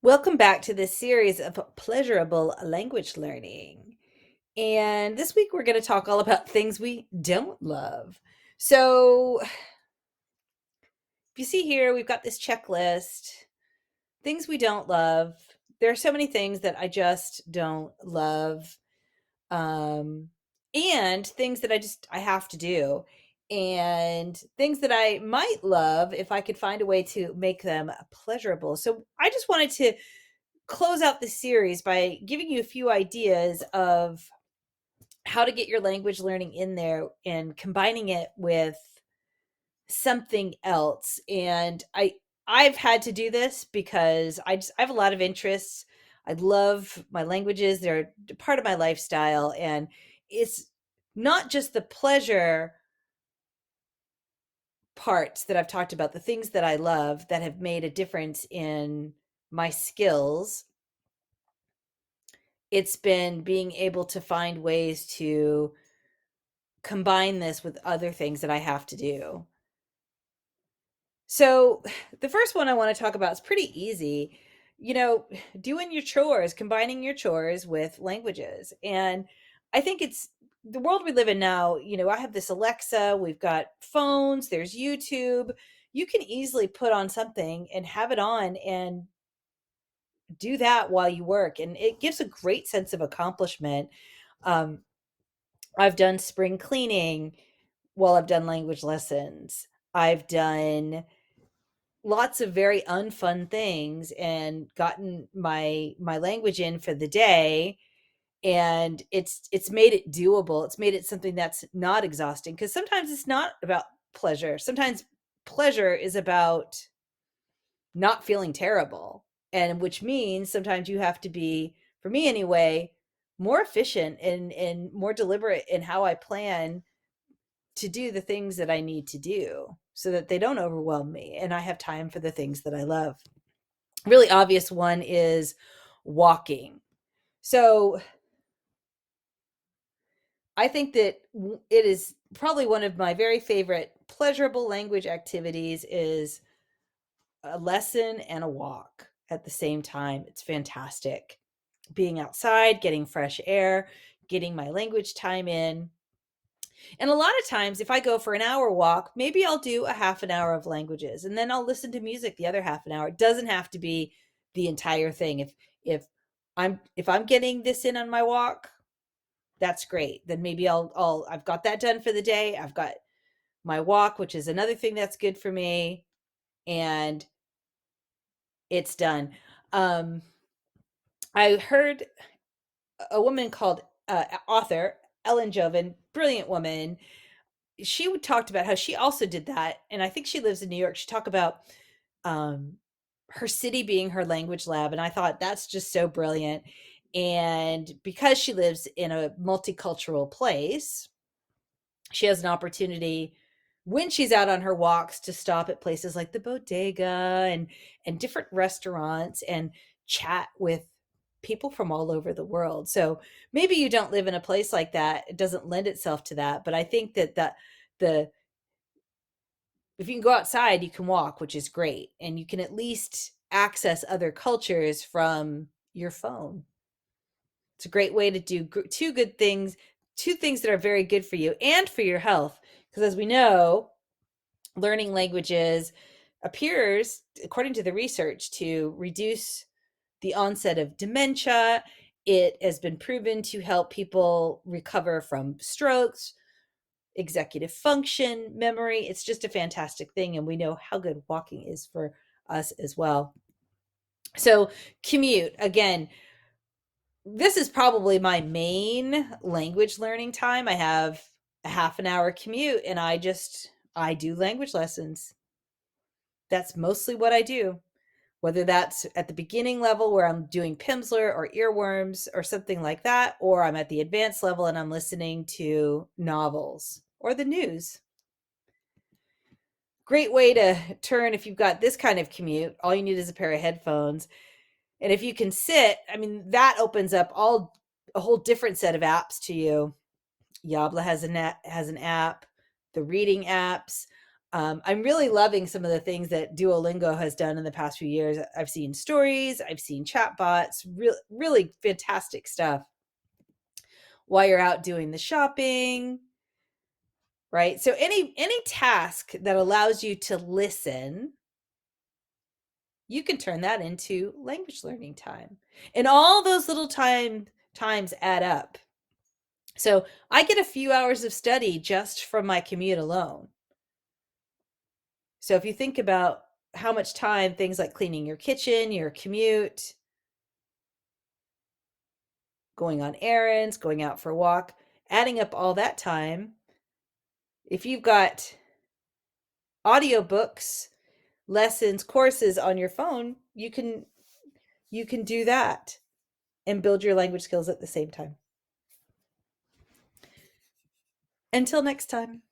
Welcome back to this series of pleasurable language learning. And this week we're going to talk all about things we don't love. So, if you see here, we've got this checklist things we don't love. There are so many things that I just don't love, um, and things that I have to do, and things that I might love if I could find a way to make them pleasurable. So, I just wanted to close out the series by giving you a few ideas of how to get your language learning in there and combining it with something else. And I've had to do this because I have a lot of interests. I love my languages. They're part of my lifestyle, and it's not just the pleasure parts that I've talked about, the things that I love that have made a difference in my skills. It's been being able to find ways to combine this with other things that I have to do. So, the first one I want to talk about is pretty easy. You know, doing your chores, combining your chores with languages. And I think it's the world we live in now. I have this Alexa, we've got phones, there's YouTube. You can easily put on something and have it on and do that while you work. And it gives a great sense of accomplishment. Um, I've done spring cleaning while I've done language lessons. I've done lots of very unfun things and gotten my language in for the day, and it's made it doable. It's made it something that's not exhausting, because sometimes it's not about pleasure. Sometimes pleasure is about not feeling terrible, and which means sometimes you have to be, for me anyway, more efficient and more deliberate in how I plan to do the things that I need to do so that they don't overwhelm me and I have time for the things that I love. Really obvious one is walking. So I think that it is probably one of my very favorite pleasurable language activities is a lesson and a walk at the same time. It's fantastic. Being outside, getting fresh air, getting my language time in. And a lot of times, if I go for an hour walk, maybe I'll do a half an hour of languages and then I'll listen to music the other half an hour. It doesn't have to be the entire thing. If if I'm getting this in on my walk, that's great. Then maybe I've got that done for the day. I've got my walk, which is another thing that's good for me, and it's done. Um, I heard a woman called author Ellen Joven, brilliant woman. She would talked about how she also did that, and I think she lives in New York. She talked about um, her city being her language lab, and I thought that's just so brilliant. And because she lives in a multicultural place, she has an opportunity when she's out on her walks to stop at places like the bodega and different restaurants and chat with people from all over the world. So maybe you don't live in a place like that. It doesn't lend itself to that, but I think that the if you can go outside, you can walk, which is great, and you can at least access other cultures from your phone. It's a great way to do two things that are very good for you and for your health. Because as we know, learning languages appears, according to the research, to reduce the onset of dementia. It has been proven to help people recover from strokes, executive function, memory. It's just a fantastic thing. And we know how good walking is for us as well. So, commute, again, this is probably my main language learning time. I have a half an hour commute and I do language lessons. That's mostly what I do. Whether that's at the beginning level where I'm doing Pimsleur or earworms or something like that, or I'm at the advanced level and I'm listening to novels or the news. Great way to turn if you've got this kind of commute. All you need is a pair of headphones. And if you can sit, I mean, that opens up a whole different set of apps to you. Yabla has an app, the reading apps. I'm really loving some of the things that Duolingo has done in the past few years. I've seen stories, I've seen chatbots, really fantastic stuff while you're out doing the shopping, right? So any task that allows you to listen, you can turn that into language learning time. And all those little times add up. So I get a few hours of study just from my commute alone. So if you think about how much time things like cleaning your kitchen, your commute, going on errands, going out for a walk, adding up all that time, if you've got audiobooks, lessons, courses on your phone, you can do that and build your language skills at the same time. Until next time.